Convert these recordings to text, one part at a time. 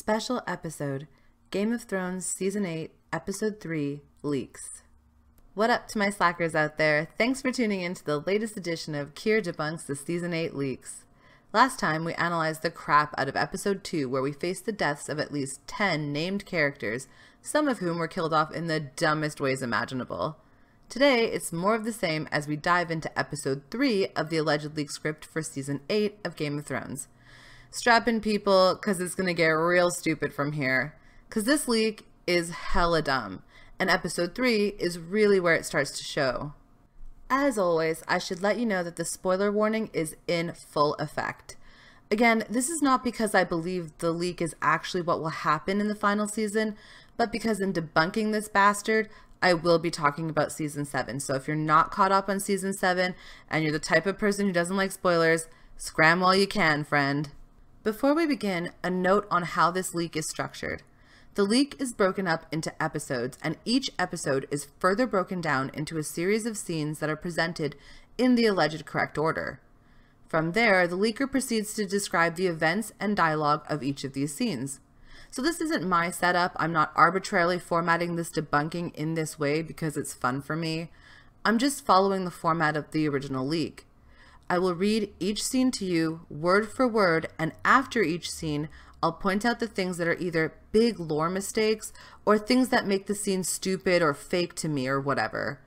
Special episode, Game of Thrones Season 8, Episode 3, Leaks. What up to my slackers out there? Thanks for tuning in to the latest edition of Kier Debunks the Season 8 Leaks. Last time we analyzed the crap out of Episode 2 where we faced the deaths of at least 10 named characters, some of whom were killed off in the dumbest ways imaginable. Today it's more of the same as we dive into Episode 3 of the alleged leak script for Season 8 of Game of Thrones. Strap in, people, because it's going to get real stupid from here. Because this leak is hella dumb, and Episode 3 is really where it starts to show. As always, I should let you know that the spoiler warning is in full effect. Again, this is not because I believe the leak is actually what will happen in the final season, but because in debunking this bastard, I will be talking about Season 7. So if you're not caught up on Season 7, and you're the type of person who doesn't like spoilers, scram while you can, friend. Before we begin, a note on how this leak is structured. The leak is broken up into episodes, and each episode is further broken down into a series of scenes that are presented in the alleged correct order. From there, the leaker proceeds to describe the events and dialogue of each of these scenes. So this isn't my setup. I'm not arbitrarily formatting this debunking in this way because it's fun for me. I'm just following the format of the original leak. I will read each scene to you word for word, and after each scene, I'll point out the things that are either big lore mistakes or things that make the scene stupid or fake to me or whatever.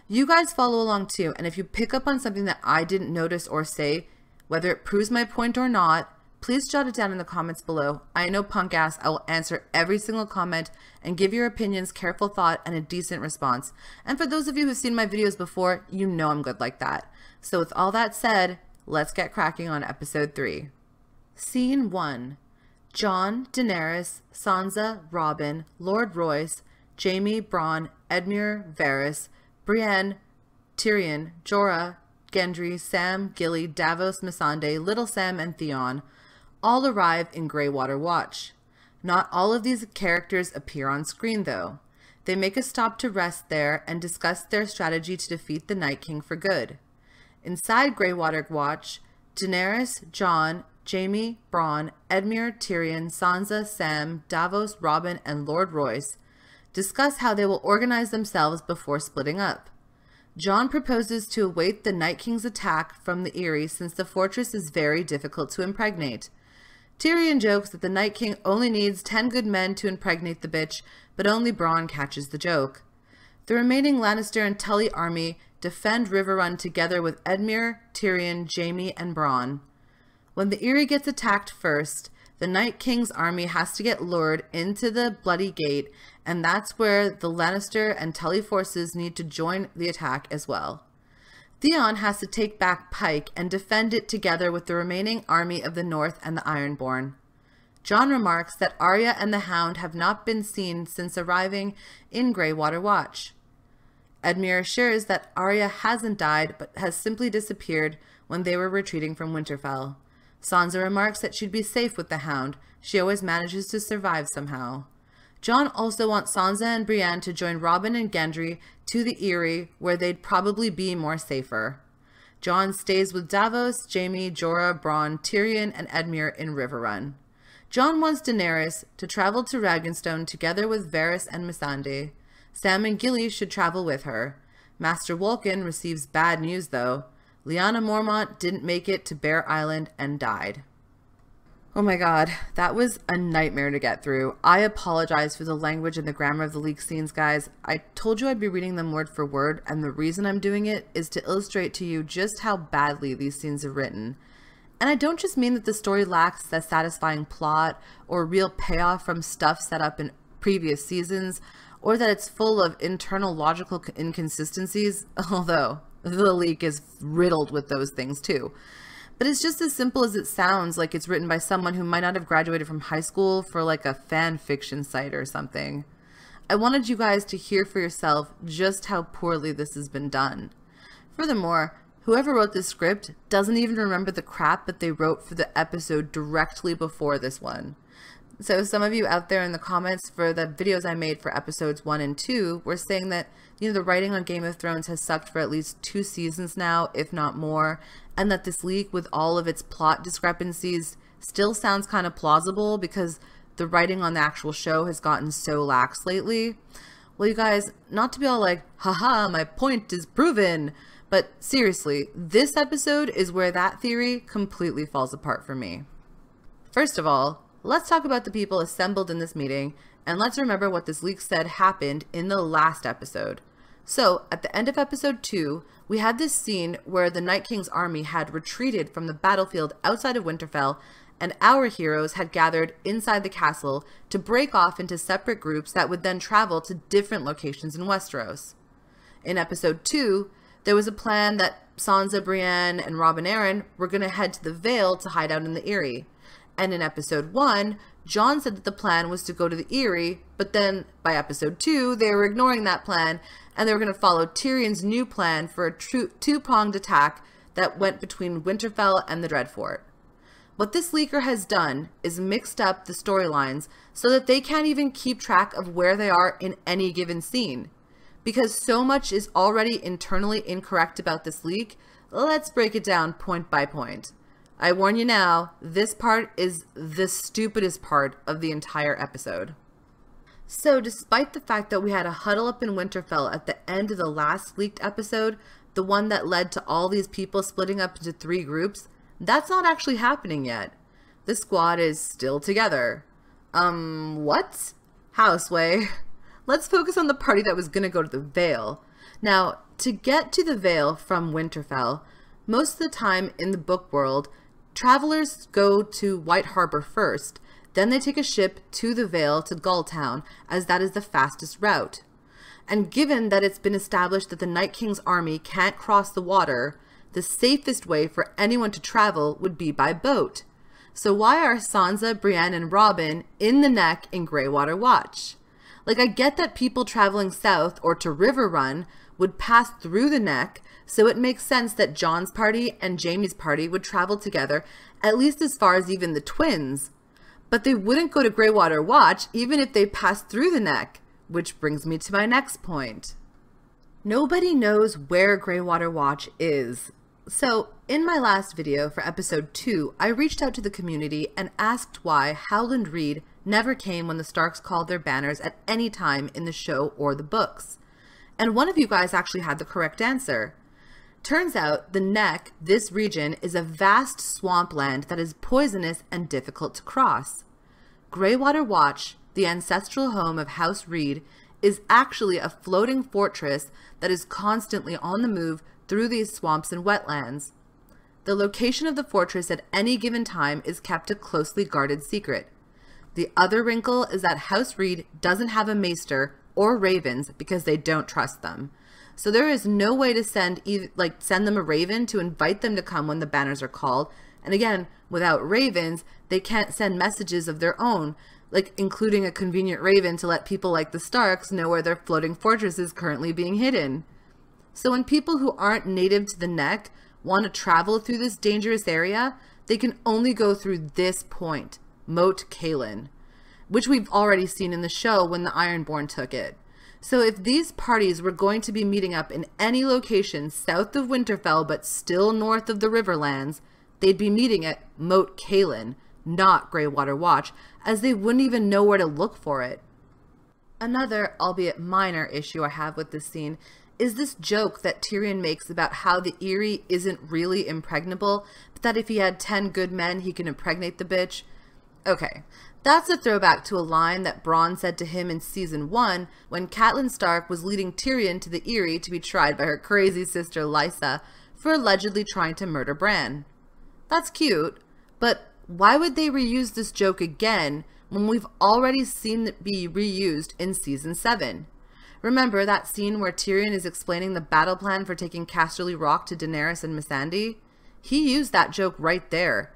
You guys follow along too, and if you pick up on something that I didn't notice or say, whether it proves my point or not, please jot it down in the comments below. I know, punk ass, I will answer every single comment and give your opinions careful thought and a decent response. And for those of you who've seen my videos before, you know I'm good like that. So with all that said, let's get cracking on Episode 3. Scene 1. Jon, Daenerys, Sansa, Robin, Lord Royce, Jaime, Bronn, Edmure, Varys, Brienne, Tyrion, Jorah, Gendry, Sam, Gilly, Davos, Missandei, Little Sam, and Theon all arrive in Greywater Watch. Not all of these characters appear on screen though. They make a stop to rest there and discuss their strategy to defeat the Night King for good. Inside Greywater Watch, Daenerys, Jon, Jaime, Bronn, Edmure, Tyrion, Sansa, Sam, Davos, Robin, and Lord Royce discuss how they will organize themselves before splitting up. Jon proposes to await the Night King's attack from the Eyrie since the fortress is very difficult to impregnate. Tyrion jokes that the Night King only needs 10 good men to impregnate the bitch, but only Bronn catches the joke. The remaining Lannister and Tully army defend Riverrun together with Edmure, Tyrion, Jaime, and Bronn. When the Eyrie gets attacked first, the Night King's army has to get lured into the Bloody Gate, and that's where the Lannister and Tully forces need to join the attack as well. Theon has to take back Pike and defend it together with the remaining army of the North and the Ironborn. Jon remarks that Arya and the Hound have not been seen since arriving in Greywater Watch. Edmure assures that Arya hasn't died but has simply disappeared when they were retreating from Winterfell. Sansa remarks that she'd be safe with the Hound. She always manages to survive somehow. Jon also wants Sansa and Brienne to join Robin and Gendry to the Eyrie, where they'd probably be more safer. Jon stays with Davos, Jaime, Jorah, Bronn, Tyrion, and Edmure in Riverrun. Jon wants Daenerys to travel to Dragonstone together with Varys and Missandei. Sam and Gilly should travel with her. Master Wolkan receives bad news though. Lyanna Mormont didn't make it to Bear Island and died. Oh my god, that was a nightmare to get through. I apologize for the language and the grammar of the leak scenes, guys. I told you I'd be reading them word for word, and the reason I'm doing it is to illustrate to you just how badly these scenes are written. And I don't just mean that the story lacks a satisfying plot or real payoff from stuff set up in previous seasons, or that it's full of internal logical inconsistencies, although the leak is riddled with those things too. But it's just as simple as it sounds, like it's written by someone who might not have graduated from high school for like a fan fiction site or something. I wanted you guys to hear for yourself just how poorly this has been done. Furthermore, whoever wrote this script doesn't even remember the crap that they wrote for the episode directly before this one. So some of you out there in the comments for the videos I made for episodes 1 and 2 were saying that, you know, the writing on Game of Thrones has sucked for at least 2 seasons now, if not more, and that this leak with all of its plot discrepancies still sounds kind of plausible because the writing on the actual show has gotten so lax lately. Well, you guys, not to be all like, haha, my point is proven, but seriously, this episode is where that theory completely falls apart for me. First of all, let's talk about the people assembled in this meeting, and let's remember what this leak said happened in the last episode. So, at the end of episode 2, we had this scene where the Night King's army had retreated from the battlefield outside of Winterfell, and our heroes had gathered inside the castle to break off into separate groups that would then travel to different locations in Westeros. In episode 2, there was a plan that Sansa, Brienne, and Robb and Arryn were going to head to the Vale to hide out in the Eyrie. And in episode 1, Jon said that the plan was to go to the Eyrie, but then by episode 2, they were ignoring that plan, and they were going to follow Tyrion's new plan for a two-pronged attack that went between Winterfell and the Dreadfort. What this leaker has done is mixed up the storylines so that they can't even keep track of where they are in any given scene. Because so much is already internally incorrect about this leak, let's break it down point by point. I warn you now, this part is the stupidest part of the entire episode. So despite the fact that we had a huddle up in Winterfell at the end of the last leaked episode, the one that led to all these people splitting up into 3 groups, that's not actually happening yet. The squad is still together. What? Houseway. Let's focus on the party that was gonna go to the Vale. Now, to get to the Vale from Winterfell, most of the time in the book world, travelers go to White Harbor first, then they take a ship to the Vale to Gulltown, as that is the fastest route. And given that it's been established that the Night King's army can't cross the water, the safest way for anyone to travel would be by boat. So why are Sansa, Brienne, and Robin in the neck in Greywater Watch? Like, I get that people traveling south or to Riverrun would pass through the neck, so it makes sense that Jon's party and Jaime's party would travel together, at least as far as even the twins. But they wouldn't go to Greywater Watch even if they passed through the neck, which brings me to my next point. Nobody knows where Greywater Watch is. So, in my last video for episode 2, I reached out to the community and asked why Howland Reed never came when the Starks called their banners at any time in the show or the books. And one of you guys actually had the correct answer. Turns out the Neck, this region, is a vast swampland that is poisonous and difficult to cross. Greywater Watch, the ancestral home of House Reed, is actually a floating fortress that is constantly on the move through these swamps and wetlands. The location of the fortress at any given time is kept a closely guarded secret. The other wrinkle is that House Reed doesn't have a maester or ravens because they don't trust them. So there is no way to send them a raven to invite them to come when the banners are called. And again, without ravens, they can't send messages of their own, like including a convenient raven to let people like the Starks know where their floating fortress is currently being hidden. So when people who aren't native to the Neck want to travel through this dangerous area, they can only go through this point, Moat Cailin, which we've already seen in the show when the Ironborn took it. So if these parties were going to be meeting up in any location south of Winterfell but still north of the Riverlands, they'd be meeting at Moat Cailin, not Greywater Watch, as they wouldn't even know where to look for it. Another, albeit minor, issue I have with this scene is this joke that Tyrion makes about how the Eyrie isn't really impregnable, but that if he had 10 good men, he can impregnate the bitch. Okay, that's a throwback to a line that Bronn said to him in season 1 when Catelyn Stark was leading Tyrion to the Eyrie to be tried by her crazy sister Lysa for allegedly trying to murder Bran. That's cute, but why would they reuse this joke again when we've already seen it be reused in season 7? Remember that scene where Tyrion is explaining the battle plan for taking Casterly Rock to Daenerys and Missandei? He used that joke right there.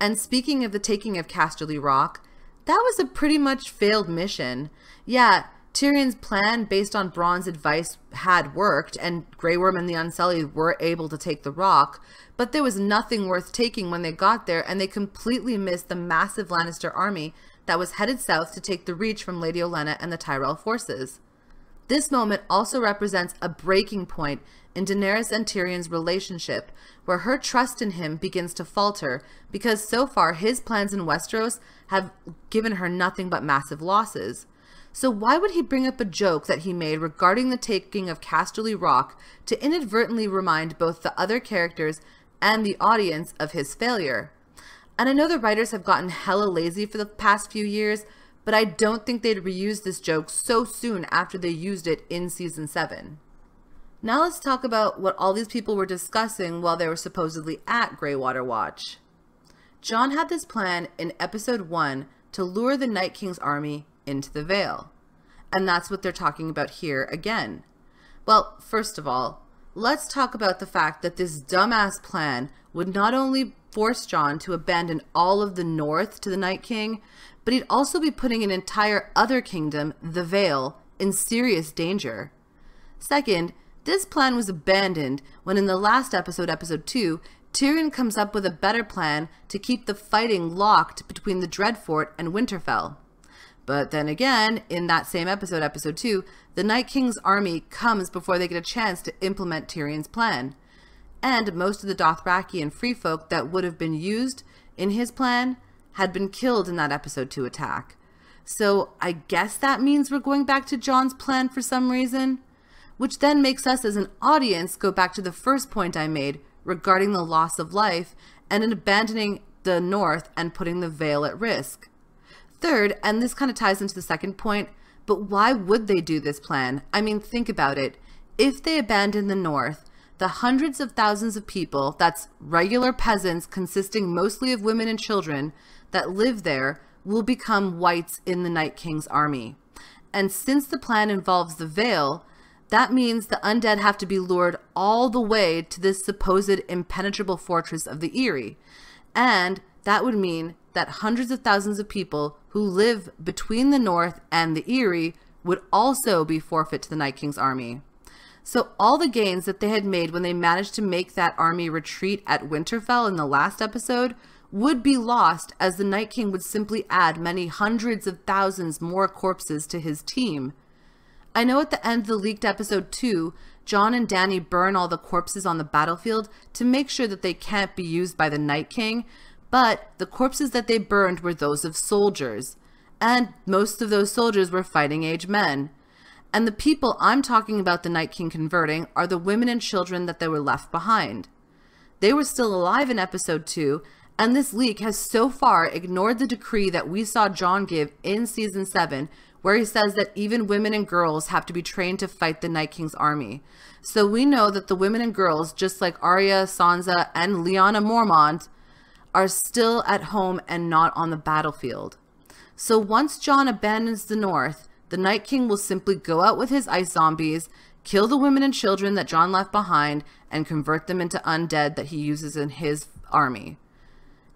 And speaking of the taking of Casterly Rock, that was a pretty much failed mission. Yeah, Tyrion's plan based on Bronn's advice had worked, and Grey Worm and the Unsullied were able to take the rock, but there was nothing worth taking when they got there, and they completely missed the massive Lannister army that was headed south to take the Reach from Lady Olenna and the Tyrell forces. This moment also represents a breaking point in Daenerys and Tyrion's relationship, where her trust in him begins to falter because so far his plans in Westeros have given her nothing but massive losses. So why would he bring up a joke that he made regarding the taking of Casterly Rock to inadvertently remind both the other characters and the audience of his failure? And I know the writers have gotten hella lazy for the past few years, but I don't think they'd reuse this joke so soon after they used it in season 7. Now let's talk about what all these people were discussing while they were supposedly at Greywater Watch. Jon had this plan in episode 1 to lure the Night King's army into the Vale. And that's what they're talking about here again. Well, first of all, let's talk about the fact that this dumbass plan would not only force Jon to abandon all of the North to the Night King, but he'd also be putting an entire other kingdom, the Vale, in serious danger. Second, this plan was abandoned when in the last episode, episode 2, Tyrion comes up with a better plan to keep the fighting locked between the Dreadfort and Winterfell. But then again, in that same episode, episode 2, the Night King's army comes before they get a chance to implement Tyrion's plan. And most of the Dothraki and Free Folk that would have been used in his plan had been killed in that episode 2 attack. So I guess that means we're going back to Jon's plan for some reason, which then makes us as an audience go back to the first point I made regarding the loss of life and in abandoning the North and putting the Vale at risk. Third, and this kind of ties into the second point, but why would they do this plan? I mean, think about it. If they abandon the North, the hundreds of thousands of people, that's regular peasants consisting mostly of women and children, that live there will become whites in the Night King's army. And since the plan involves the Vale, that means the undead have to be lured all the way to this supposed impenetrable fortress of the Eyrie. And that would mean that hundreds of thousands of people who live between the North and the Eyrie would also be forfeit to the Night King's army. So all the gains that they had made when they managed to make that army retreat at Winterfell in the last episode would be lost, as the Night King would simply add many hundreds of thousands more corpses to his team. I know at the end of the leaked episode 2, Jon and Dany burn all the corpses on the battlefield to make sure that they can't be used by the Night King, but the corpses that they burned were those of soldiers, and most of those soldiers were fighting-age men. And the people I'm talking about the Night King converting are the women and children that they were left behind. They were still alive in episode 2, and this leak has so far ignored the decree that we saw Jon give in season 7, where he says that even women and girls have to be trained to fight the Night King's army. So we know that the women and girls, just like Arya, Sansa, and Lyanna Mormont, are still at home and not on the battlefield. So once Jon abandons the North, the Night King will simply go out with his ice zombies, kill the women and children that Jon left behind, and convert them into undead that he uses in his army.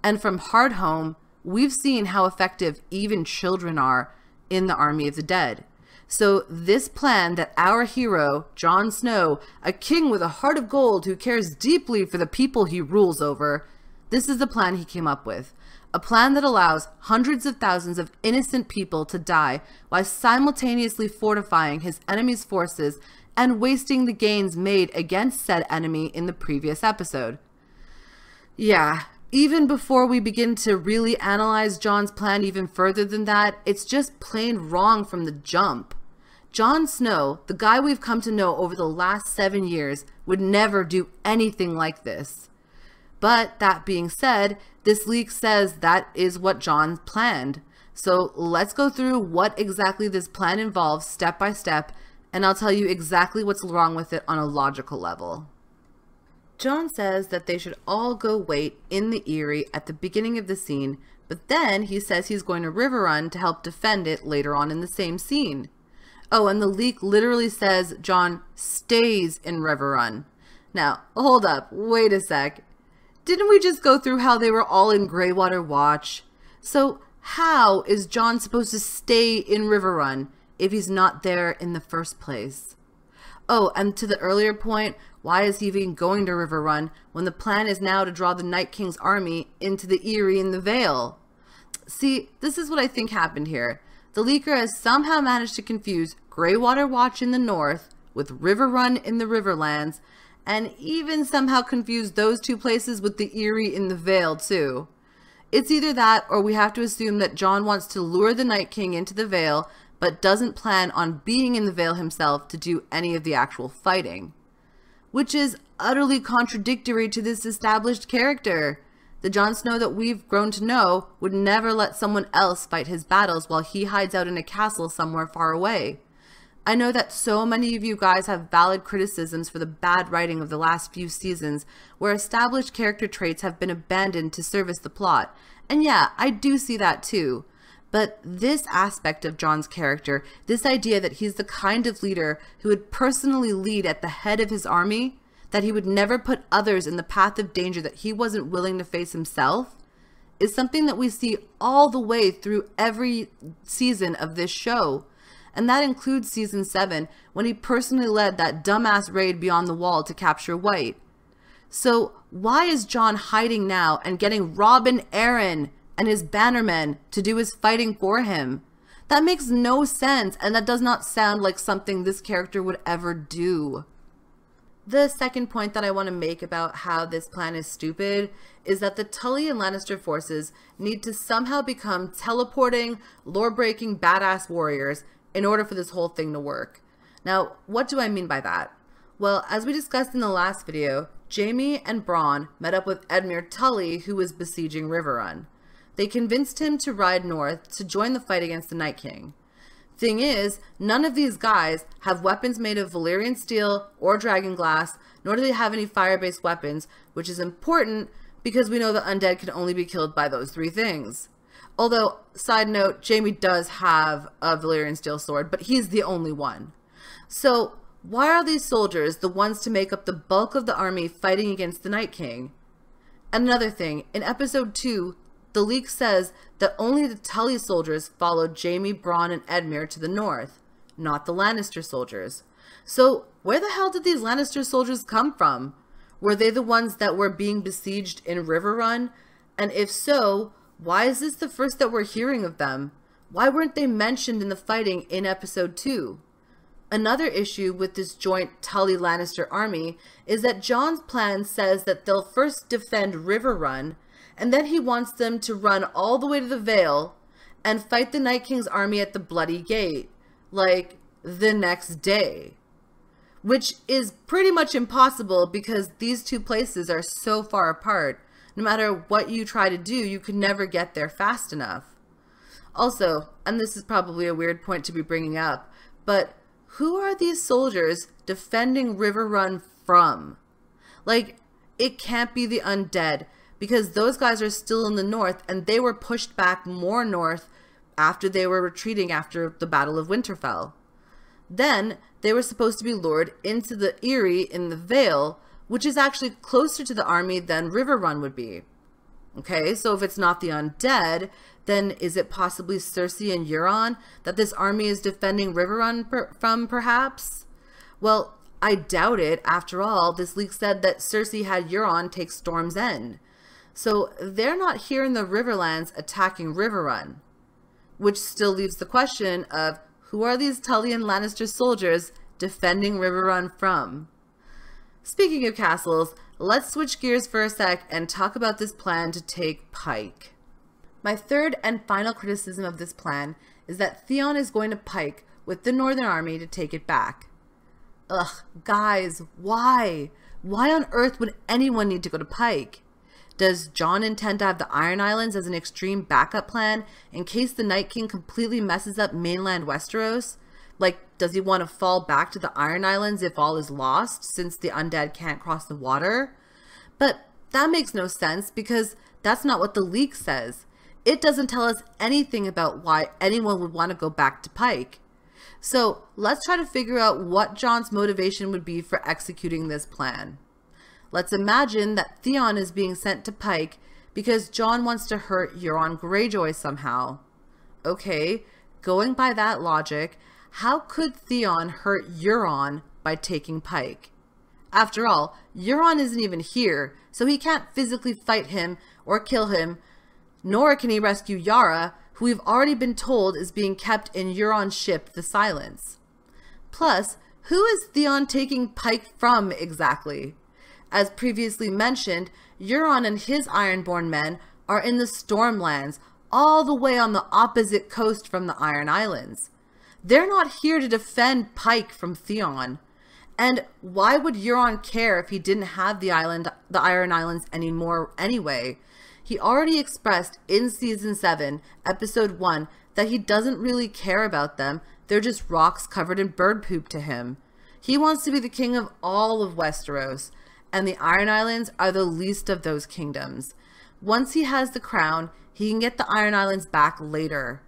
And from Hardhome, we've seen how effective even children are in the army of the dead. So this plan that our hero, Jon Snow, a king with a heart of gold who cares deeply for the people he rules over, this is the plan he came up with. A plan that allows hundreds of thousands of innocent people to die while simultaneously fortifying his enemy's forces and wasting the gains made against said enemy in the previous episode. Yeah, even before we begin to really analyze Jon's plan even further than that, it's just plain wrong from the jump. Jon Snow, the guy we've come to know over the last 7 years, would never do anything like this. But that being said, this leak says that is what Jon planned. So let's go through what exactly this plan involves step by step, and I'll tell you exactly what's wrong with it on a logical level. Jon says that they should all go wait in the Eyrie at the beginning of the scene, but then he says he's going to Riverrun to help defend it later on in the same scene. Oh, and the leak literally says Jon stays in Riverrun. Now, hold up, wait a sec. Didn't we just go through how they were all in Greywater Watch? So how is Jon supposed to stay in Riverrun if he's not there in the first place? Oh, and to the earlier point, why is he even going to Riverrun when the plan is now to draw the Night King's army into the Eyrie and the Vale? See, this is what I think happened here. The leaker has somehow managed to confuse Greywater Watch in the north with Riverrun in the Riverlands, and even somehow confuse those two places with the Eyrie in the Vale too. It's either that, or we have to assume that Jon wants to lure the Night King into the Vale, but doesn't plan on being in the Vale himself to do any of the actual fighting. Which is utterly contradictory to this established character. The Jon Snow that we've grown to know would never let someone else fight his battles while he hides out in a castle somewhere far away. I know that so many of you guys have valid criticisms for the bad writing of the last few seasons, where established character traits have been abandoned to service the plot. And yeah, I do see that too. But this aspect of Jon's character, this idea that he's the kind of leader who would personally lead at the head of his army, that he would never put others in the path of danger that he wasn't willing to face himself, is something that we see all the way through every season of this show. And that includes season 7, when he personally led that dumbass raid beyond the wall to capture White. So why is Jon hiding now and getting Robin Arryn and his bannermen to do his fighting for him? That makes no sense, and that does not sound like something this character would ever do. The second point that I want to make about how this plan is stupid is that the Tully and Lannister forces need to somehow become teleporting, lore-breaking badass warriors in order for this whole thing to work. Now, what do I mean by that? Well, as we discussed in the last video, Jaime and Bronn met up with Edmure Tully, who was besieging Riverrun. They convinced him to ride north to join the fight against the Night King. Thing is, none of these guys have weapons made of Valyrian steel or dragon glass, nor do they have any fire-based weapons, which is important because we know the undead can only be killed by those three things. Although, side note, Jaime does have a Valyrian steel sword, but he's the only one. So, why are these soldiers the ones to make up the bulk of the army fighting against the Night King? And another thing, in episode 2, the leak says that only the Tully soldiers followed Jaime, Bronn, and Edmure to the north, not the Lannister soldiers. So, where the hell did these Lannister soldiers come from? Were they the ones that were being besieged in Riverrun? And if so, why is this the first that we're hearing of them? Why weren't they mentioned in the fighting in episode 2? Another issue with this joint Tully-Lannister army is that Jon's plan says that they'll first defend Riverrun, and then he wants them to run all the way to the Vale and fight the Night King's army at the Bloody Gate, like, the next day. Which is pretty much impossible because these two places are so far apart. No matter what you try to do, you could never get there fast enough. Also, and this is probably a weird point to be bringing up, but who are these soldiers defending Riverrun from? Like, it can't be the undead, because those guys are still in the north, and they were pushed back more north after they were retreating after the Battle of Winterfell. Then, they were supposed to be lured into the Eyrie in the Vale, which is actually closer to the army than Riverrun would be. Okay, so if it's not the undead, then is it possibly Cersei and Euron that this army is defending Riverrun from, perhaps? Well, I doubt it. After all, this leak said that Cersei had Euron take Storm's End. So they're not here in the Riverlands attacking Riverrun. Which still leaves the question of, who are these Tully and Lannister soldiers defending Riverrun from? Speaking of castles, let's switch gears for a sec and talk about this plan to take Pike. My third and final criticism of this plan is that Theon is going to Pike with the Northern Army to take it back. Ugh, guys, why? Why on earth would anyone need to go to Pike? Does Jon intend to have the Iron Islands as an extreme backup plan in case the Night King completely messes up mainland Westeros? Like, does he want to fall back to the Iron Islands if all is lost, since the undead can't cross the water? But that makes no sense, because that's not what the leak says. It doesn't tell us anything about why anyone would want to go back to Pike. So let's try to figure out what Jon's motivation would be for executing this plan. Let's imagine that Theon is being sent to Pike because Jon wants to hurt Euron Greyjoy somehow. Okay, going by that logic, how could Theon hurt Euron by taking Pike? After all, Euron isn't even here, so he can't physically fight him or kill him, nor can he rescue Yara, who we've already been told is being kept in Euron's ship, the Silence. Plus, who is Theon taking Pike from exactly? As previously mentioned, Euron and his Ironborn men are in the Stormlands, all the way on the opposite coast from the Iron Islands. They're not here to defend Pike from Theon. And why would Euron care if he didn't have the Iron Islands anymore anyway? He already expressed in Season 7, Episode 1, that he doesn't really care about them. They're just rocks covered in bird poop to him. He wants to be the king of all of Westeros, and the Iron Islands are the least of those kingdoms. Once he has the crown, he can get the Iron Islands back later.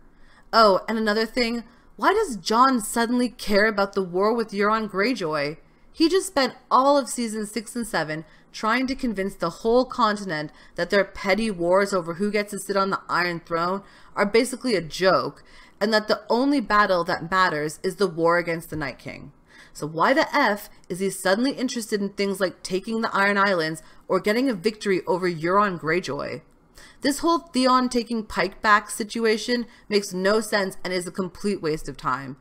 Oh, and another thing, why does Jon suddenly care about the war with Euron Greyjoy? He just spent all of Seasons 6 and 7 trying to convince the whole continent that their petty wars over who gets to sit on the Iron Throne are basically a joke, and that the only battle that matters is the war against the Night King. So why the F is he suddenly interested in things like taking the Iron Islands or getting a victory over Euron Greyjoy? This whole Theon taking Pike back situation makes no sense and is a complete waste of time.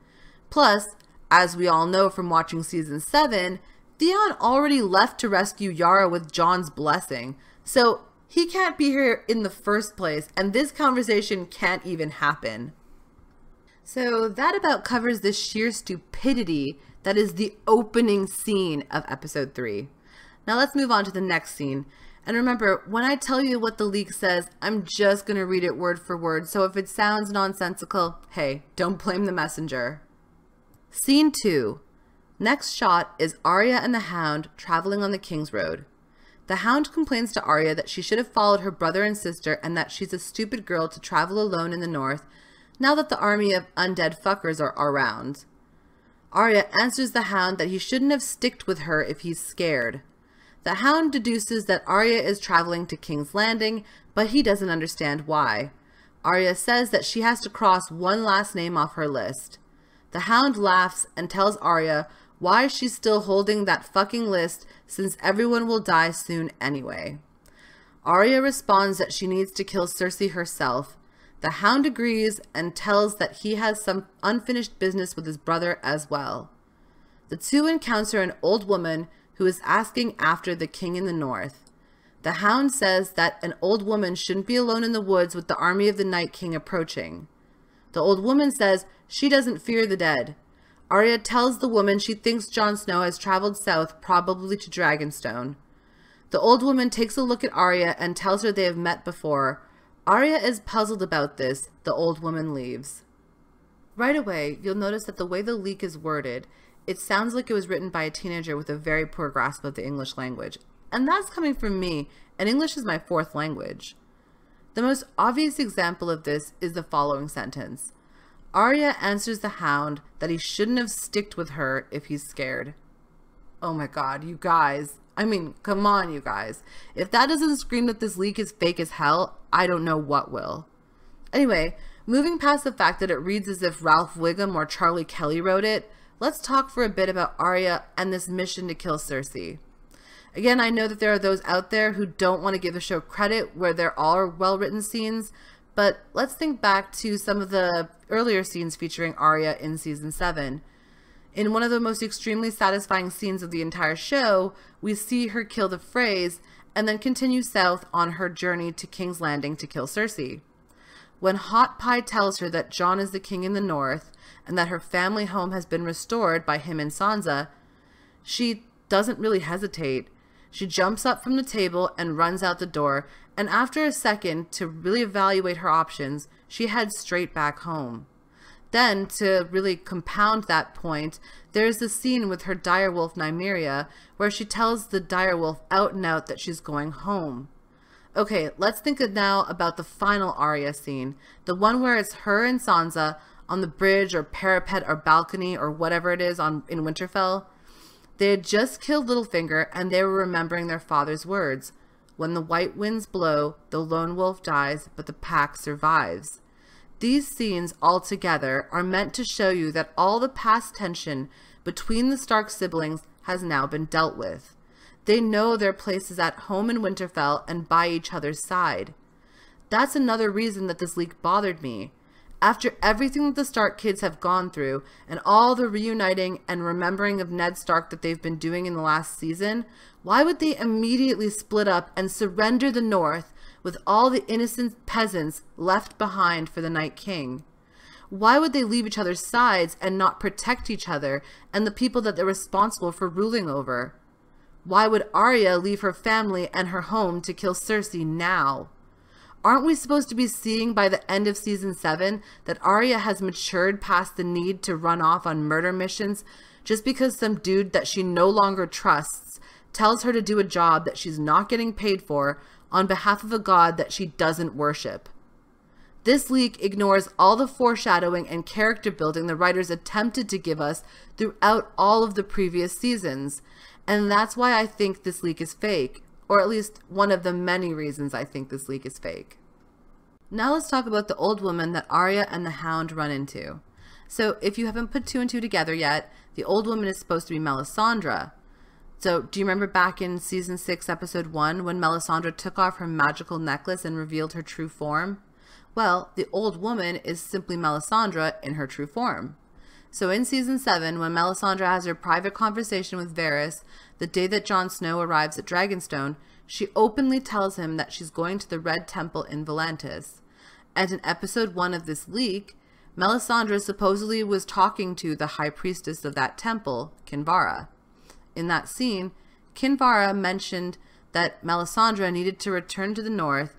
Plus, as we all know from watching Season 7, Theon already left to rescue Yara with Jon's blessing, so he can't be here in the first place, and this conversation can't even happen. So that about covers the sheer stupidity that is the opening scene of Episode 3. Now let's move on to the next scene. And remember, when I tell you what the leak says, I'm just going to read it word for word, so if it sounds nonsensical, hey, don't blame the messenger. Scene 2. Next shot is Arya and the Hound traveling on the King's Road. The Hound complains to Arya that she should have followed her brother and sister and that she's a stupid girl to travel alone in the north now that the army of undead fuckers are around. Arya answers the Hound that he shouldn't have sticked with her if he's scared. The Hound deduces that Arya is traveling to King's Landing, but he doesn't understand why. Arya says that she has to cross one last name off her list. The Hound laughs and tells Arya why she's still holding that fucking list since everyone will die soon anyway. Arya responds that she needs to kill Cersei herself. The Hound agrees and tells that he has some unfinished business with his brother as well. The two encounter an old woman who is asking after the king in the north. The Hound says that an old woman shouldn't be alone in the woods with the army of the Night King approaching. The old woman says she doesn't fear the dead. Arya tells the woman she thinks Jon Snow has traveled south, probably to Dragonstone. The old woman takes a look at Arya and tells her they have met before. Arya is puzzled about this. The old woman leaves. Right away, you'll notice that the way the leak is worded, it sounds like it was written by a teenager with a very poor grasp of the English language. And that's coming from me, and English is my fourth language. The most obvious example of this is the following sentence. Arya answers the Hound that he shouldn't have sticked with her if he's scared. Oh my god, you guys. I mean, come on, you guys. If that doesn't scream that this leak is fake as hell, I don't know what will. Anyway, moving past the fact that it reads as if Ralph Wiggum or Charlie Kelly wrote it, let's talk for a bit about Arya and this mission to kill Cersei. Again, I know that there are those out there who don't want to give the show credit where there are well-written scenes, but let's think back to some of the earlier scenes featuring Arya in Season 7. In one of the most extremely satisfying scenes of the entire show, we see her kill the Freys and then continue south on her journey to King's Landing to kill Cersei. When Hot Pie tells her that Jon is the king in the north and that her family home has been restored by him and Sansa, she doesn't really hesitate. She jumps up from the table and runs out the door, and after a second to really evaluate her options, she heads straight back home. Then, to really compound that point, there's the scene with her direwolf Nymeria, where she tells the direwolf out and out that she's going home. Okay, let's think now about the final Arya scene, the one where it's her and Sansa on the bridge or parapet or balcony or whatever it is in Winterfell. They had just killed Littlefinger and they were remembering their father's words. When the white winds blow, the lone wolf dies, but the pack survives. These scenes all together are meant to show you that all the past tension between the Stark siblings has now been dealt with. They know their places at home in Winterfell and by each other's side. That's another reason that this leak bothered me. After everything that the Stark kids have gone through and all the reuniting and remembering of Ned Stark that they've been doing in the last season, why would they immediately split up and surrender the North with all the innocent peasants left behind for the Night King? Why would they leave each other's sides and not protect each other and the people that they're responsible for ruling over? Why would Arya leave her family and her home to kill Cersei now? Aren't we supposed to be seeing by the end of season 7 that Arya has matured past the need to run off on murder missions just because some dude that she no longer trusts tells her to do a job that she's not getting paid for on behalf of a god that she doesn't worship? This leak ignores all the foreshadowing and character building the writers attempted to give us throughout all of the previous seasons, and that's why I think this leak is fake. Or at least one of the many reasons I think this leak is fake. Now let's talk about the old woman that Arya and the Hound run into. So if you haven't put 2 and 2 together yet, the old woman is supposed to be Melisandre. So do you remember back in season 6 episode 1 when Melisandre took off her magical necklace and revealed her true form? Well, the old woman is simply Melisandre in her true form. So in season 7, when Melisandre has her private conversation with Varys the day that Jon Snow arrives at Dragonstone, she openly tells him that she's going to the Red Temple in Volantis. And in episode 1 of this leak, Melisandre supposedly was talking to the high priestess of that temple, Kinvara. In that scene, Kinvara mentioned that Melisandre needed to return to the north,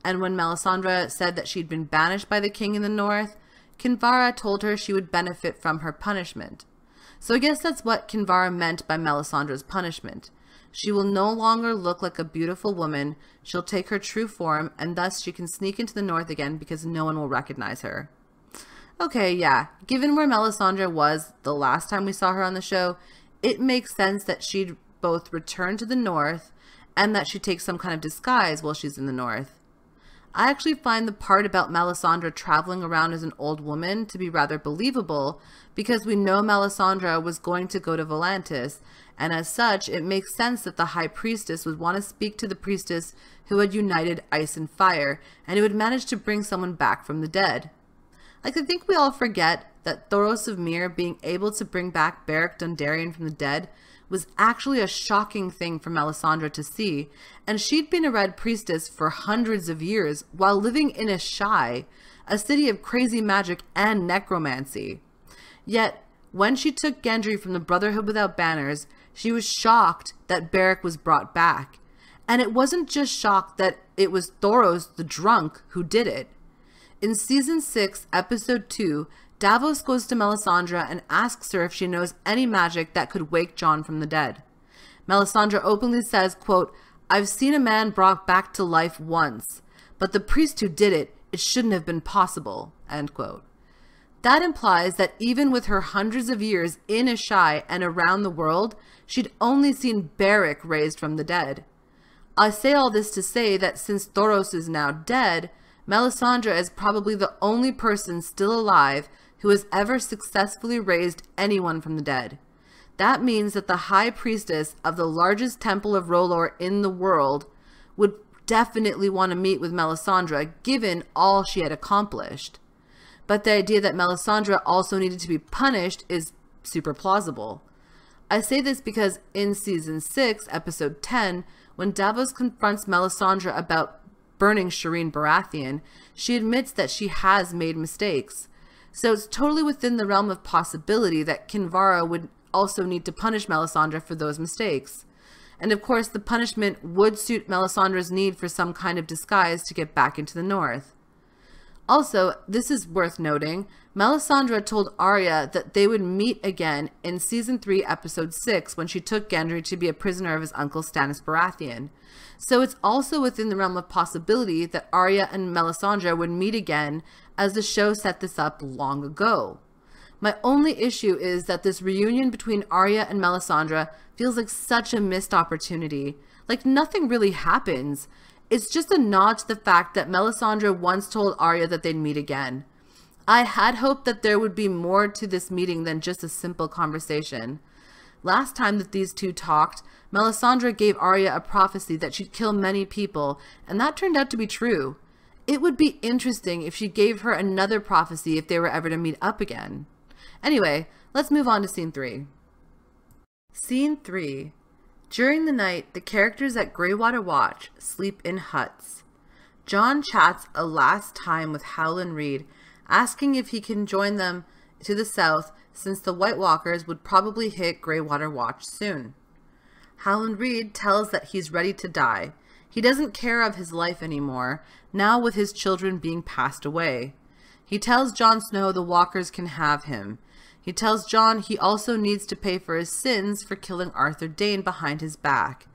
and when Melisandre said that she'd been banished by the king in the north, Kinvara told her she would benefit from her punishment. So I guess that's what Kinvara meant by Melisandre's punishment. She will no longer look like a beautiful woman, she'll take her true form, and thus she can sneak into the north again because no one will recognize her. Okay, yeah, given where Melisandre was the last time we saw her on the show, it makes sense that she'd both return to the north and that she'd take some kind of disguise while she's in the north. I actually find the part about Melisandre traveling around as an old woman to be rather believable because we know Melisandre was going to go to Volantis, and as such, it makes sense that the High Priestess would want to speak to the priestess who had united ice and fire, and who had managed to bring someone back from the dead. Like, I think we all forget that Thoros of Myr being able to bring back Beric Dondarrion from the dead was actually a shocking thing for Melisandre to see, and she'd been a Red Priestess for hundreds of years while living in Asshai, a city of crazy magic and necromancy. Yet, when she took Gendry from the Brotherhood Without Banners, she was shocked that Beric was brought back. And it wasn't just shocked that it was Thoros the drunk who did it. In season 6, episode 2, Davos goes to Melisandre and asks her if she knows any magic that could wake Jon from the dead. Melisandre openly says, quote, "I've seen a man brought back to life once, but the priest who did it, it shouldn't have been possible," end quote. That implies that even with her hundreds of years in Asshai and around the world, she'd only seen Beric raised from the dead. I say all this to say that since Thoros is now dead, Melisandre is probably the only person still alive who has ever successfully raised anyone from the dead. That means that the High Priestess of the largest temple of R'hllor in the world would definitely want to meet with Melisandre given all she had accomplished. But the idea that Melisandre also needed to be punished is super plausible. I say this because in season 6, episode 10, when Davos confronts Melisandre about burning Shireen Baratheon, she admits that she has made mistakes. So it's totally within the realm of possibility that Kinvara would also need to punish Melisandre for those mistakes. And of course, the punishment would suit Melisandre's need for some kind of disguise to get back into the north. Also, this is worth noting, Melisandre told Arya that they would meet again in season 3, episode 6, when she took Gendry to be a prisoner of his uncle Stannis Baratheon. So it's also within the realm of possibility that Arya and Melisandre would meet again, as the show set this up long ago. My only issue is that this reunion between Arya and Melisandre feels like such a missed opportunity. Like, nothing really happens. It's just a nod to the fact that Melisandre once told Arya that they'd meet again. I had hoped that there would be more to this meeting than just a simple conversation. Last time that these two talked, Melisandre gave Arya a prophecy that she'd kill many people, and that turned out to be true. It would be interesting if she gave her another prophecy if they were ever to meet up again. Anyway, let's move on to scene 3. Scene 3. During the night, the characters at Greywater Watch sleep in huts. Jon chats a last time with Howland Reed, asking if he can join them to the south since the White Walkers would probably hit Greywater Watch soon. Howland Reed tells that he's ready to die. He doesn't care of his life anymore, now with his children being passed away. He tells Jon Snow the Walkers can have him. He tells Jon he also needs to pay for his sins for killing Arthur Dayne behind his back.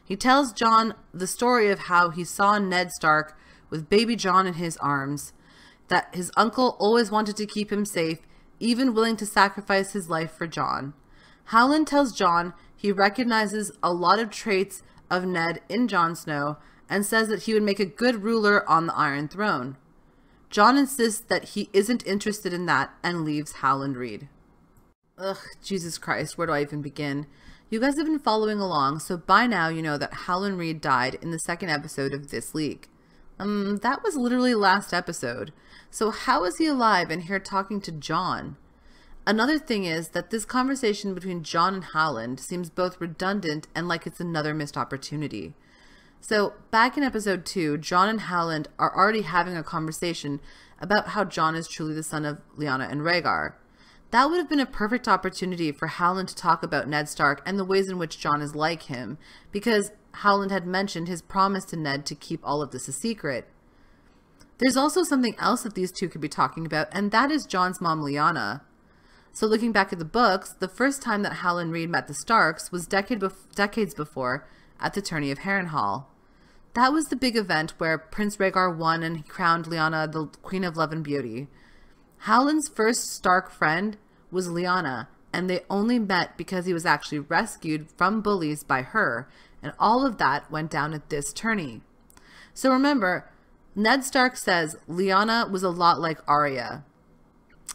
He tells Jon the story of how he saw Ned Stark with baby Jon in his arms, that his uncle always wanted to keep him safe, even willing to sacrifice his life for Jon. Howland tells Jon he recognizes a lot of traits of Ned in Jon Snow and says that he would make a good ruler on the Iron Throne. Jon insists that he isn't interested in that and leaves Howland Reed. Ugh, Jesus Christ, where do I even begin? You guys have been following along, so by now you know that Howland Reed died in the second episode of this leak. That was literally last episode. So how is he alive and here talking to Jon? Another thing is that this conversation between Jon and Howland seems both redundant and like it's another missed opportunity. So back in episode 2, Jon and Howland are already having a conversation about how Jon is truly the son of Lyanna and Rhaegar. That would have been a perfect opportunity for Howland to talk about Ned Stark and the ways in which Jon is like him, because Howland had mentioned his promise to Ned to keep all of this a secret. There's also something else that these two could be talking about, and that is Jon's mom, Lyanna. So looking back at the books, the first time that Howland Reed met the Starks was decades before at the tourney of Harrenhal. That was the big event where Prince Rhaegar won and he crowned Lyanna the Queen of Love and Beauty. Howland's first Stark friend was Lyanna, and they only met because he was actually rescued from bullies by her, and all of that went down at this tourney. So remember, Ned Stark says Lyanna was a lot like Arya.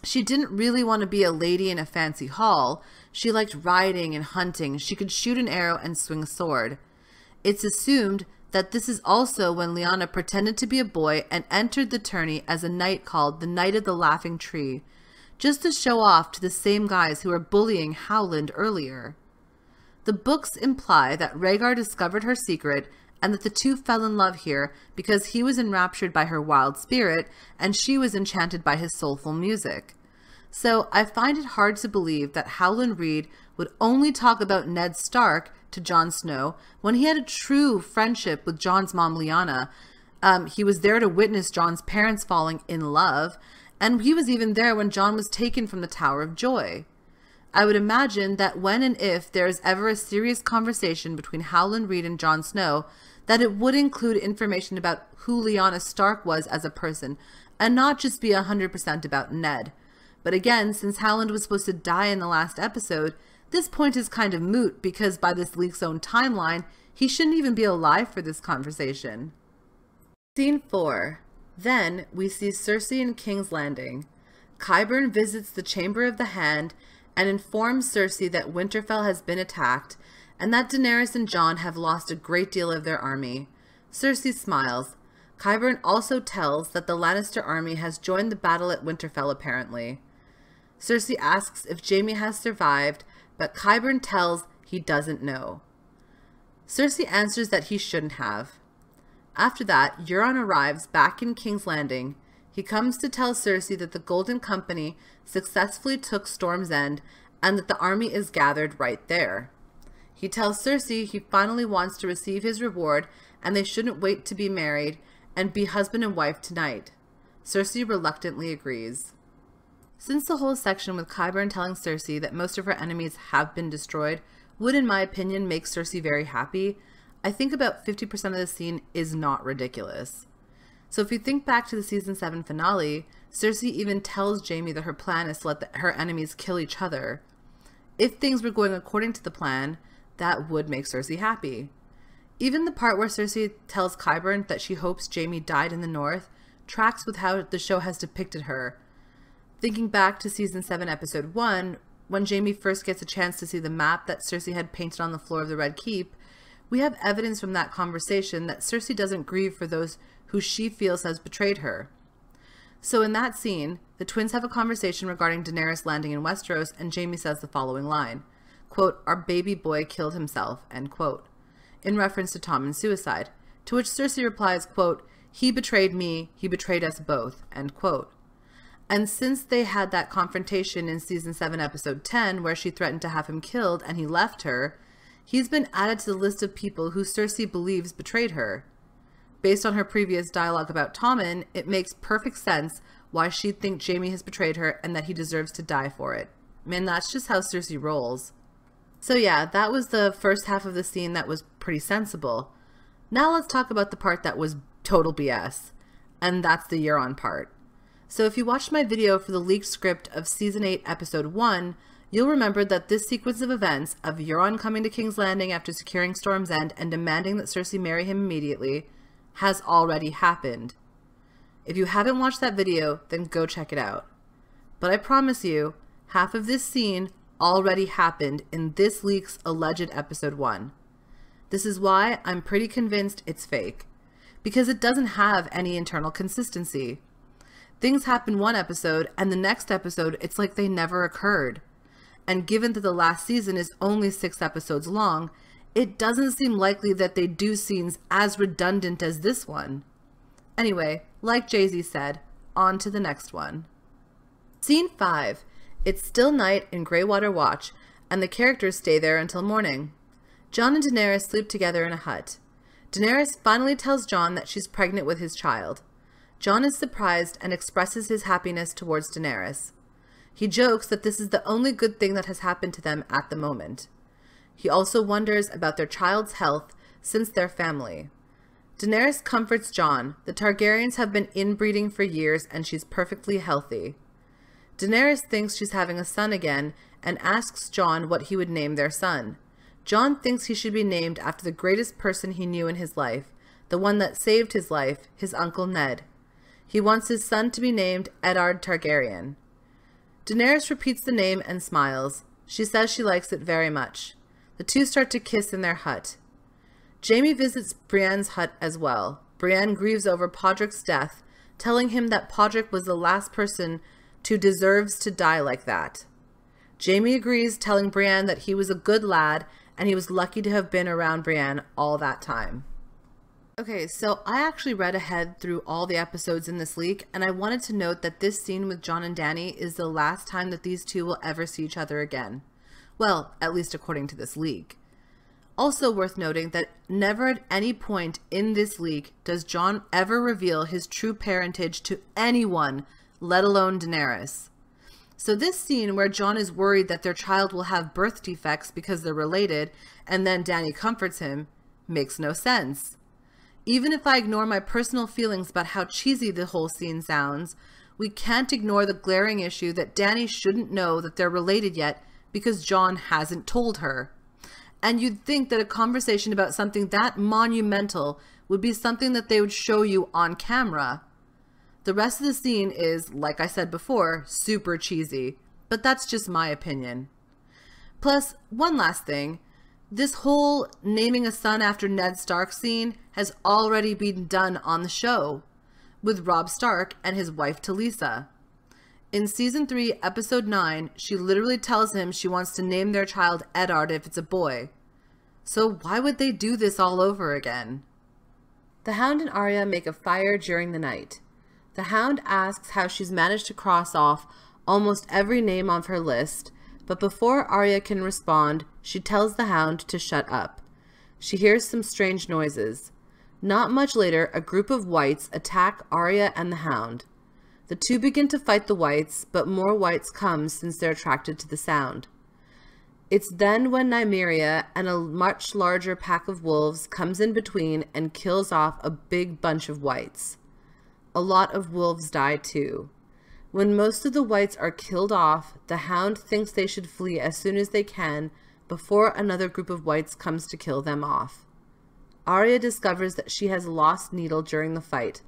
She didn't really want to be a lady in a fancy hall. She liked riding and hunting. She could shoot an arrow and swing a sword. It's assumed that this is also when Lyanna pretended to be a boy and entered the tourney as a knight called the Knight of the Laughing Tree, just to show off to the same guys who were bullying Howland earlier. The books imply that Rhaegar discovered her secret and that the two fell in love here because he was enraptured by her wild spirit and she was enchanted by his soulful music. So I find it hard to believe that Howland Reed would only talk about Ned Stark to Jon Snow when he had a true friendship with Jon's mom, Lyanna. He was there to witness Jon's parents falling in love, and he was even there when Jon was taken from the Tower of Joy. I would imagine that when and if there is ever a serious conversation between Howland Reed and Jon Snow, that it would include information about who Lyanna Stark was as a person, and not just be 100% about Ned. But again, since Howland was supposed to die in the last episode, this point is kind of moot because by this leak's own timeline, he shouldn't even be alive for this conversation. Scene 4. Then we see Cersei in King's Landing. Qyburn visits the Chamber of the Hand and informs Cersei that Winterfell has been attacked and that Daenerys and Jon have lost a great deal of their army. Cersei smiles. Qyburn also tells that the Lannister army has joined the battle at Winterfell apparently. Cersei asks if Jaime has survived, but Qyburn tells he doesn't know. Cersei answers that he shouldn't have. After that, Euron arrives back in King's Landing. He comes to tell Cersei that the Golden Company successfully took Storm's End and that the army is gathered right there. He tells Cersei he finally wants to receive his reward and they shouldn't wait to be married and be husband and wife tonight. Cersei reluctantly agrees. Since the whole section with Qyburn telling Cersei that most of her enemies have been destroyed would, in my opinion, make Cersei very happy, I think about 50% of the scene is not ridiculous. So if you think back to the season 7 finale, Cersei even tells Jaime that her plan is to let her enemies kill each other. If things were going according to the plan, that would make Cersei happy. Even the part where Cersei tells Qyburn that she hopes Jaime died in the north tracks with how the show has depicted her. Thinking back to season 7 episode 1, when Jaime first gets a chance to see the map that Cersei had painted on the floor of the Red Keep, We have evidence from that conversation that Cersei doesn't grieve for those who she feels has betrayed her. So in that scene, the twins have a conversation regarding Daenerys landing in Westeros, and Jaime says the following line, quote, "Our baby boy killed himself," end quote, in reference to Tommen's suicide, to which Cersei replies, quote, "He betrayed me, he betrayed us both," end quote. And since they had that confrontation in season 7, episode 10, where she threatened to have him killed and he left her, he's been added to the list of people who Cersei believes betrayed her. Based on her previous dialogue about Tommen, it makes perfect sense why she'd think Jaime has betrayed her and that he deserves to die for it. Man, that's just how Cersei rolls. So yeah, that was the first half of the scene that was pretty sensible. Now let's talk about the part that was total BS, and that's the Euron part. So if you watched my video for the leaked script of season 8, episode 1, you'll remember that this sequence of events of Euron coming to King's Landing after securing Storm's End and demanding that Cersei marry him immediately has already happened. If you haven't watched that video, then go check it out. But I promise you, half of this scene already happened in this leak's alleged episode 1. This is why I'm pretty convinced it's fake, because it doesn't have any internal consistency. Things happen one episode, and the next episode it's like they never occurred. And given that the last season is only 6 episodes long, it doesn't seem likely that they do scenes as redundant as this one. Anyway, like Jay-Z said, on to the next one. Scene 5. It's still night in Greywater Watch, and the characters stay there until morning. Jon and Daenerys sleep together in a hut. Daenerys finally tells Jon that she's pregnant with his child. Jon is surprised and expresses his happiness towards Daenerys. He jokes that this is the only good thing that has happened to them at the moment. He also wonders about their child's health since they're family. Daenerys comforts Jon. The Targaryens have been inbreeding for years and she's perfectly healthy. Daenerys thinks she's having a son again and asks Jon what he would name their son. Jon thinks he should be named after the greatest person he knew in his life, the one that saved his life, his uncle Ned. He wants his son to be named Eddard Targaryen. Daenerys repeats the name and smiles. She says she likes it very much. The two start to kiss in their hut. Jaime visits Brienne's hut as well. Brienne grieves over Podrick's death, telling him that Podrick was the last person who deserves to die like that. Jaime agrees, telling Brienne that he was a good lad and he was lucky to have been around Brienne all that time. Okay, so I actually read ahead through all the episodes in this leak, and I wanted to note that this scene with Jon and Dany is the last time that these two will ever see each other again. Well, at least according to this leak. Also worth noting that never at any point in this leak does Jon ever reveal his true parentage to anyone, let alone Daenerys. So this scene where Jon is worried that their child will have birth defects because they're related, and then Dany comforts him, makes no sense. Even if I ignore my personal feelings about how cheesy the whole scene sounds, we can't ignore the glaring issue that Dany shouldn't know that they're related yet because Jon hasn't told her. And you'd think that a conversation about something that monumental would be something that they would show you on camera. The rest of the scene is, like I said before, super cheesy, but that's just my opinion. Plus, one last thing, this whole naming a son after Ned Stark scene has already been done on the show, with Robb Stark and his wife Talisa. In season 3, episode 9, she literally tells him she wants to name their child Eddard if it's a boy. So why would they do this all over again? The Hound and Arya make a fire during the night. The Hound asks how she's managed to cross off almost every name on her list, but before Arya can respond, she tells the Hound to shut up. She hears some strange noises. Not much later, a group of whites attack Arya and the Hound. The two begin to fight the whites, but more whites come since they're attracted to the sound. It's then when Nymeria and a much larger pack of wolves comes in between and kills off a big bunch of whites. A lot of wolves die too. When most of the whites are killed off, the Hound thinks they should flee as soon as they can before another group of whites comes to kill them off. Arya discovers that she has lost Needle during the fight,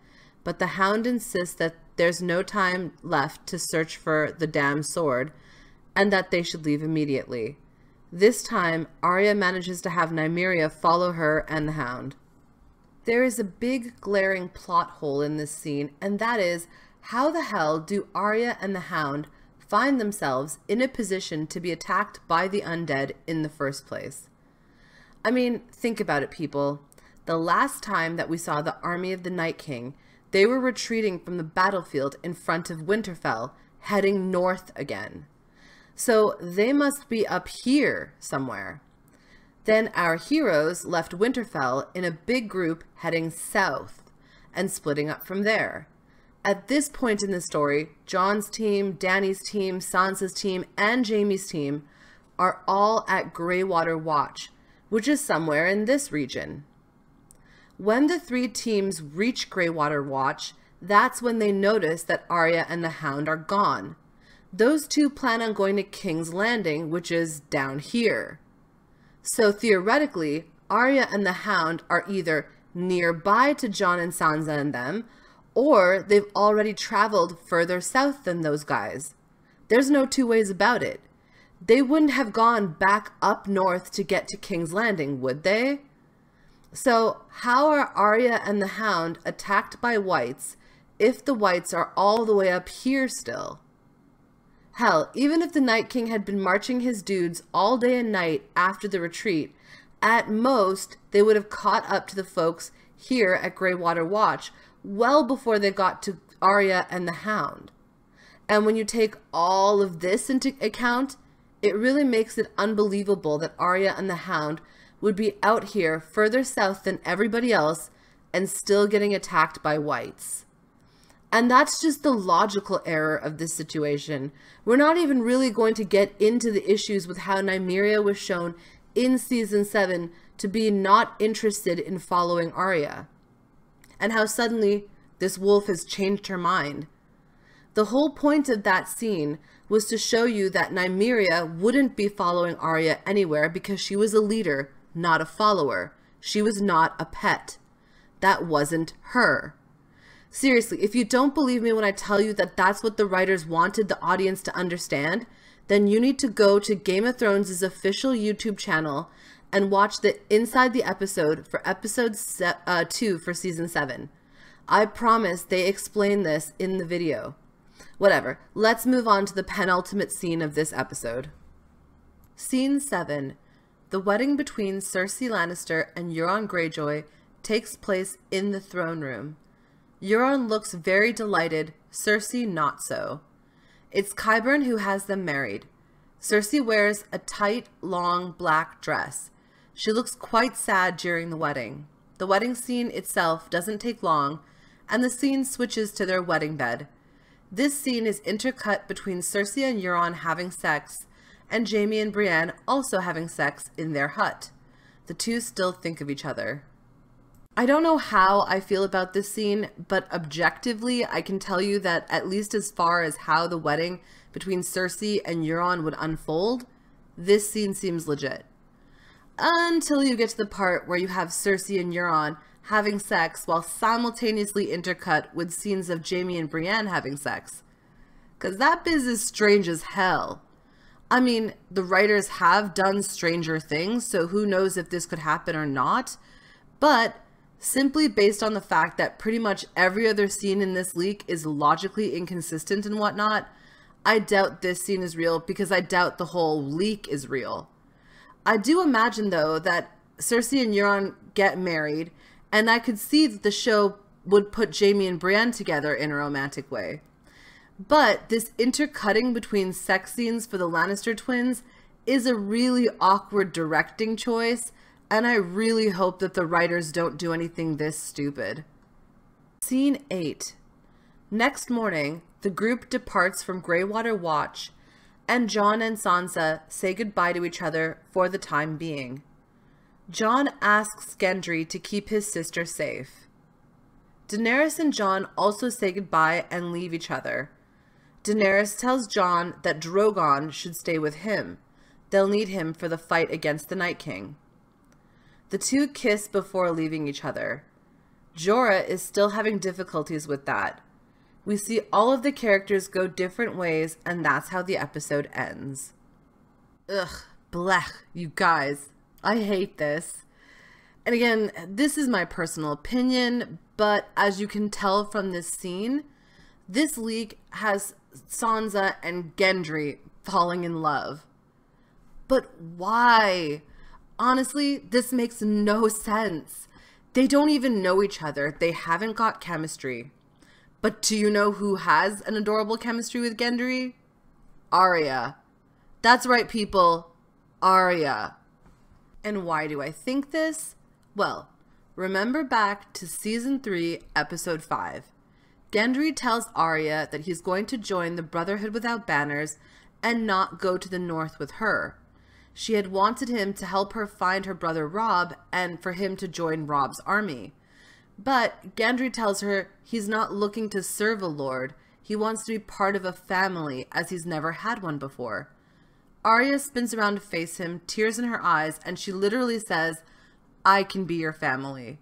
but the Hound insists that there's no time left to search for the damned sword, and that they should leave immediately. This time, Arya manages to have Nymeria follow her and the Hound. There is a big glaring plot hole in this scene, and that is, how the hell do Arya and the Hound find themselves in a position to be attacked by the undead in the first place? I mean, think about it, people. The last time that we saw the army of the Night King, they were retreating from the battlefield in front of Winterfell, heading north again. So they must be up here somewhere. Then our heroes left Winterfell in a big group heading south and splitting up from there. At this point in the story, Jon's team, Dany's team, Sansa's team, and Jaime's team are all at Greywater Watch, which is somewhere in this region. When the three teams reach Greywater Watch, that's when they notice that Arya and the Hound are gone. Those two plan on going to King's Landing, which is down here. So theoretically, Arya and the Hound are either nearby to Jon and Sansa and them, or they've already traveled further south than those guys. There's no two ways about it. They wouldn't have gone back up north to get to King's Landing, would they? So how are Arya and the Hound attacked by Whites if the Whites are all the way up here still? Hell, even if the Night King had been marching his dudes all day and night after the retreat, at most, they would have caught up to the folks here at Greywater Watch well before they got to Arya and the Hound. And when you take all of this into account, it really makes it unbelievable that Arya and the Hound would be out here further south than everybody else and still getting attacked by Whites. And that's just the logical error of this situation. We're not even really going to get into the issues with how Nymeria was shown in Season 7 to be not interested in following Arya, and how suddenly this wolf has changed her mind. The whole point of that scene was to show you that Nymeria wouldn't be following Arya anywhere because she was a leader, not a follower. She was not a pet. That wasn't her. Seriously, if you don't believe me when I tell you that that's what the writers wanted the audience to understand, then you need to go to Game of Thrones' official YouTube channel and watch the Inside the Episode for episode 2 for season 7. I promise they explain this in the video. Whatever, let's move on to the penultimate scene of this episode. Scene 7. The wedding between Cersei Lannister and Euron Greyjoy takes place in the throne room. Euron looks very delighted, Cersei not so. It's Qyburn who has them married. Cersei wears a tight, long, black dress. She looks quite sad during the wedding. The wedding scene itself doesn't take long, and the scene switches to their wedding bed. This scene is intercut between Cersei and Euron having sex, and Jaime and Brienne also having sex in their hut. The two still think of each other. I don't know how I feel about this scene, but objectively, I can tell you that at least as far as how the wedding between Cersei and Euron would unfold, this scene seems legit. Until you get to the part where you have Cersei and Euron having sex while simultaneously intercut with scenes of Jaime and Brienne having sex. 'Cause that biz is strange as hell. I mean, the writers have done stranger things, so who knows if this could happen or not, but simply based on the fact that pretty much every other scene in this leak is logically inconsistent and whatnot, I doubt this scene is real because I doubt the whole leak is real. I do imagine, though, that Cersei and Euron get married, and I could see that the show would put Jaime and Brienne together in a romantic way. But this intercutting between sex scenes for the Lannister twins is a really awkward directing choice, and I really hope that the writers don't do anything this stupid. Scene 8. Next morning, the group departs from Greywater Watch, and Jon and Sansa say goodbye to each other for the time being. Jon asks Gendry to keep his sister safe. Daenerys and Jon also say goodbye and leave each other. Daenerys tells Jon that Drogon should stay with him. They'll need him for the fight against the Night King. The two kiss before leaving each other. Jorah is still having difficulties with that. We see all of the characters go different ways, and that's how the episode ends. Ugh, Blech, you guys. I hate this. And again, this is my personal opinion, but as you can tell from this scene, this leak has Sansa and Gendry falling in love. But why? Honestly, this makes no sense. They don't even know each other. They haven't got chemistry. But do you know who has an adorable chemistry with Gendry? Arya. That's right, people. Arya. And why do I think this? Well, remember back to season 3, episode 5. Gendry tells Arya that he's going to join the Brotherhood Without Banners and not go to the north with her. She had wanted him to help her find her brother Robb and for him to join Robb's army. But Gendry tells her he's not looking to serve a lord. He wants to be part of a family as he's never had one before. Arya spins around to face him, tears in her eyes, and she literally says, "I can be your family."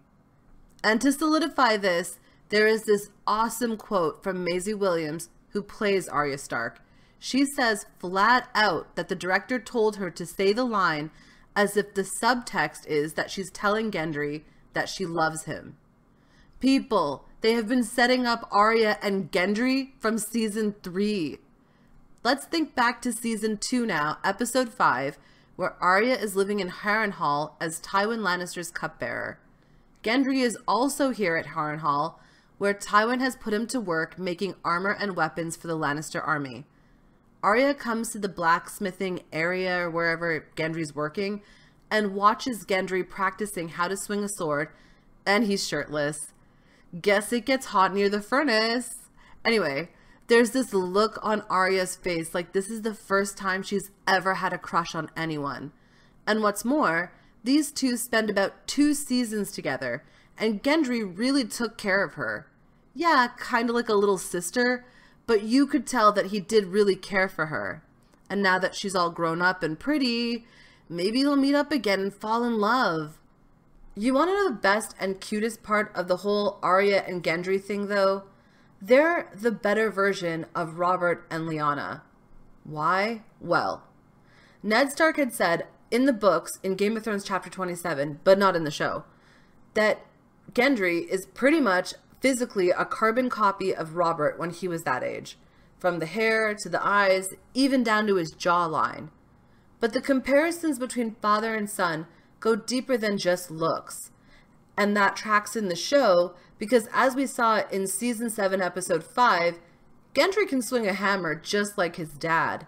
And to solidify this, there is this awesome quote from Maisie Williams, who plays Arya Stark. She says flat out that the director told her to say the line as if the subtext is that she's telling Gendry that she loves him. People, they have been setting up Arya and Gendry from season 3. Let's think back to season 2 now, episode 5, where Arya is living in Harrenhal as Tywin Lannister's cupbearer. Gendry is also here at Harrenhal, where Tywin has put him to work making armor and weapons for the Lannister army. Arya comes to the blacksmithing area or wherever Gendry's working and watches Gendry practicing how to swing a sword, and he's shirtless. Guess it gets hot near the furnace. Anyway, there's this look on Arya's face like this is the first time she's ever had a crush on anyone. And what's more, these two spend about 2 seasons together, and Gendry really took care of her. Yeah, kind of like a little sister, but you could tell that he did really care for her. And now that she's all grown up and pretty, maybe they'll meet up again and fall in love. You want to know the best and cutest part of the whole Arya and Gendry thing, though? They're the better version of Robert and Lyanna. Why? Well, Ned Stark had said in the books in Game of Thrones chapter 27, but not in the show, that Gendry is pretty much physically a carbon copy of Robert when he was that age, from the hair to the eyes, even down to his jawline. But the comparisons between father and son go deeper than just looks, and that tracks in the show because as we saw in season 7 episode 5, Gendry can swing a hammer just like his dad.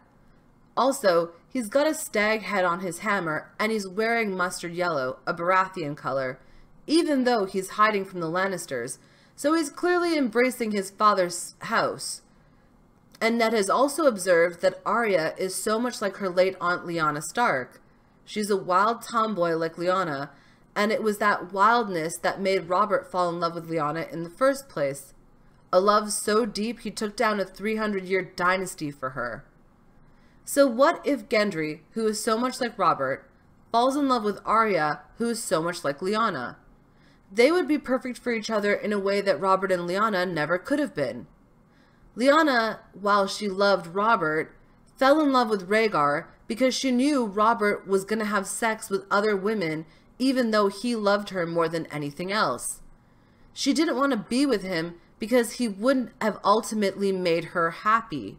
Also, he's got a stag head on his hammer and he's wearing mustard yellow, a Baratheon color, even though he's hiding from the Lannisters, so he's clearly embracing his father's house. And Ned has also observed that Arya is so much like her late aunt Lyanna Stark. She's a wild tomboy like Lyanna, and it was that wildness that made Robert fall in love with Lyanna in the first place. A love so deep he took down a 300-year dynasty for her. So what if Gendry, who is so much like Robert, falls in love with Arya, who is so much like Lyanna? They would be perfect for each other in a way that Robert and Lyanna never could have been. Lyanna, while she loved Robert, fell in love with Rhaegar because she knew Robert was going to have sex with other women even though he loved her more than anything else. She didn't want to be with him because he wouldn't have ultimately made her happy.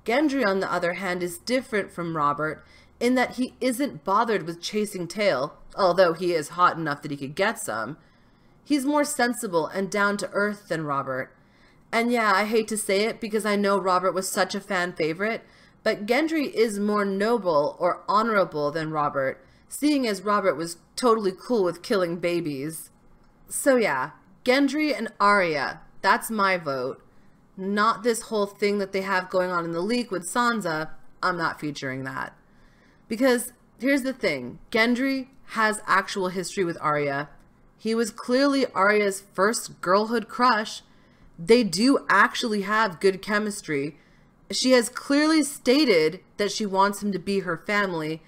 Gendry, on the other hand, is different from Robert in that he isn't bothered with chasing tail, although he is hot enough that he could get some. He's more sensible and down to earth than Robert. And yeah, I hate to say it because I know Robert was such a fan favorite, but Gendry is more noble or honorable than Robert, seeing as Robert was totally cool with killing babies. So yeah, Gendry and Arya, that's my vote. Not this whole thing that they have going on in the leak with Sansa. I'm not featuring that. Because here's the thing, Gendry has actual history with Arya. He was clearly Arya's first girlhood crush. They do actually have good chemistry. She has clearly stated that she wants him to be her family,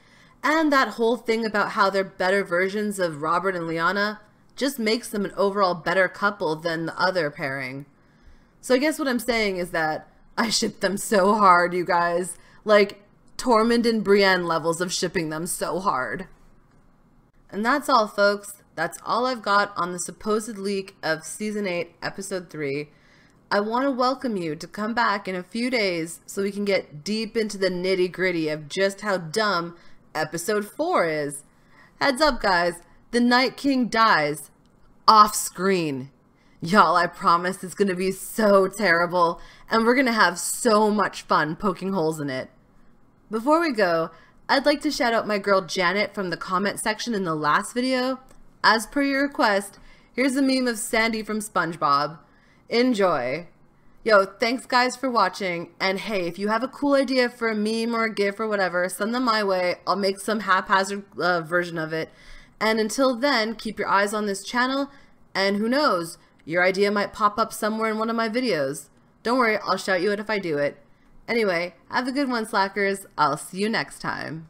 and that whole thing about how they're better versions of Robert and Lyanna just makes them an overall better couple than the other pairing. So I guess what I'm saying is that I ship them so hard, you guys. Like, Tormund and Brienne levels of shipping them so hard. And that's all, folks. That's all I've got on the supposed leak of Season 8, Episode 3. I want to welcome you to come back in a few days so we can get deep into the nitty-gritty of just how dumb Episode 4 is. Heads up, guys. The Night King dies. Off screen. Y'all, I promise it's going to be so terrible, and we're going to have so much fun poking holes in it. Before we go, I'd like to shout out my girl Janet from the comment section in the last video. As per your request, here's a meme of Sandy from SpongeBob. Enjoy. Yo, thanks guys for watching, and hey, if you have a cool idea for a meme or a gif or whatever, send them my way. I'll make some haphazard version of it. And until then, keep your eyes on this channel, and who knows, your idea might pop up somewhere in one of my videos. Don't worry, I'll shout you out if I do it. Anyway, have a good one, slackers. I'll see you next time.